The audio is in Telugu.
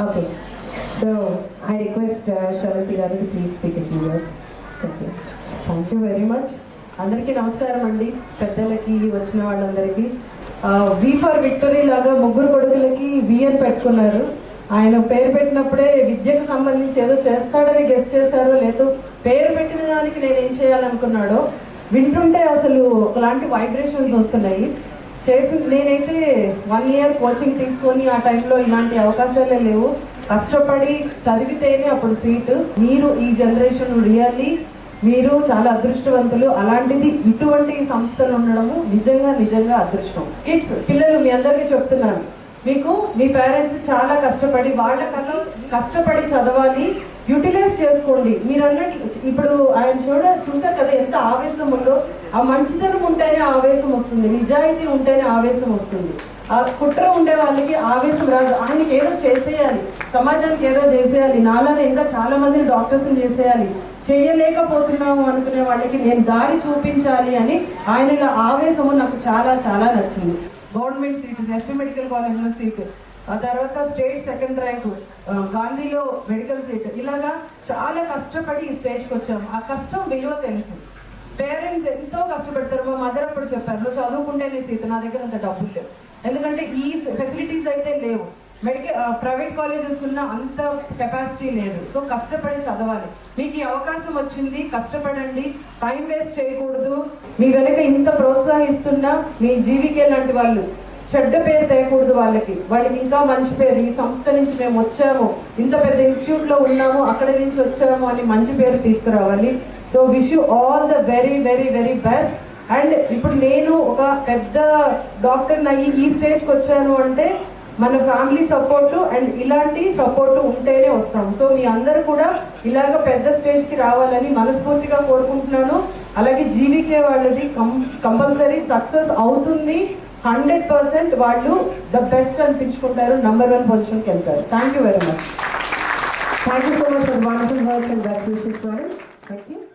Okay. So I request Shravati Garu to please speak a few words. Thank you. Thank you very much. అందరికీ నమస్కారం అండి, పెద్దలకి వచ్చిన వాళ్ళందరికీ. వి ఫర్ విక్టరీ లాగా ముగ్గురు కొడుకులకి వి అని పెట్టుకున్నారు. ఆయన పేరు పెట్టినప్పుడే విద్యకు సంబంధించి ఏదో చేస్తాడని గెస్ట్ చేశారో లేదో పేరు పెట్టిన దానికి నేను ఏం చేయాలనుకున్నాడో వింటుంటే అసలు ఒకలాంటి వైబ్రేషన్స్ వస్తున్నాయి. నేనైతే 1 year కోచింగ్ తీసుకొని ఆ టైంలో ఇలాంటి అవకాశాలే లేవు. కష్టపడి చదివితేనే అప్పుడు సీటు. మీరు ఈ జనరేషన్ రియల్లీ మీరు చాలా అదృష్టవంతులు. అలాంటిది ఇటువంటి సంస్థలు ఉండడము నిజంగా నిజంగా అదృష్టం. కిడ్స్ పిల్లలు మీ అందరికీ చెప్తున్నాను, మీకు మీ పేరెంట్స్ చాలా కష్టపడి వాళ్ళకన్నా కష్టపడి చదవాలి, యూటిలైజ్ చేసుకోండి. మీరు అన్నట్లు ఇప్పుడు ఆయన చూసారు కదా ఎంత ఆవేశం ఉందో. ఆ మంచితనం ఉంటేనే ఆవేశం వస్తుంది, నిజాయితీ ఉంటేనే ఆవేశం వస్తుంది. ఆ కుట్ర ఉండే వాళ్ళకి ఆవేశం రాదు. ఆయనకి ఏదో చేసేయాలి, సమాజానికి ఏదో చేసేయాలి, నాలానే ఇంకా చాలా మందిని డాక్టర్స్ని చేసేయాలి, చేయలేకపోతున్నాము అనుకునే వాళ్ళకి నేను దారి చూపించాలి అని ఆయనలో ఆవేశము నాకు చాలా చాలా నచ్చింది. గవర్నమెంట్ సీటు, ఎస్పీ మెడికల్ కాలేజ్లో సీటు, ఆ తర్వాత స్టేట్ 2nd ర్యాంకు, గాంధీలో మెడికల్ సీట్, ఇలాగా చాలా కష్టపడి ఈ స్టేజ్కి వచ్చాము. ఆ కష్టం విలువ తెలుసు. పేరెంట్స్ ఎంతో కష్టపడతారు. మా మదర్ అప్పుడు చెప్పారు, నువ్వు చదువుకుంటేనే సీటు, నా దగ్గర అంత డబ్బులు లేవు, ఎందుకంటే ఈ ఫెసిలిటీస్ అయితే లేవు, ప్రైవేట్ కాలేజెస్ ఉన్న అంత కెపాసిటీ లేదు. సో కష్టపడి చదవాలి. మీకు ఈ అవకాశం వచ్చింది, కష్టపడండి, టైం వేస్ట్ చేయకూడదు. మీ వెనక ఇంత ప్రోత్సహిస్తున్నా మీ జీవికే లాంటి వాళ్ళు చెడ్డ పేరు తేయకూడదు. వాళ్ళకి ఇంకా మంచి పేరు, ఈ సంస్థ నుంచి మేము వచ్చాము, ఇంత పెద్ద ఇన్స్టిట్యూట్లో ఉన్నాము, అక్కడి నుంచి వచ్చాము అని మంచి పేరు తీసుకురావాలి. So wish you all the very very very best. And ఇప్పుడు నేను ఒక పెద్ద డాక్టర్ని అయ్యి ఈ స్టేజ్కి వచ్చాను అంటే మన ఫ్యామిలీ సపోర్టు అండ్ ఇలాంటి సపోర్టు ఉంటేనే వస్తాం. సో మీ అందరూ కూడా ఇలాగ పెద్ద స్టేజ్కి రావాలని మనస్ఫూర్తిగా కోరుకుంటున్నాను. అలాగే జీవికే వాళ్ళది కంపల్సరీ సక్సెస్ అవుతుంది. 100% వాళ్ళు ద బెస్ట్ అనిపించుకుంటారు, నంబర్ 1 పొజిషన్కి వెళ్తారు. Thank you very much. Thank you so much for the wonderful words and best wishes, madam. Thank you.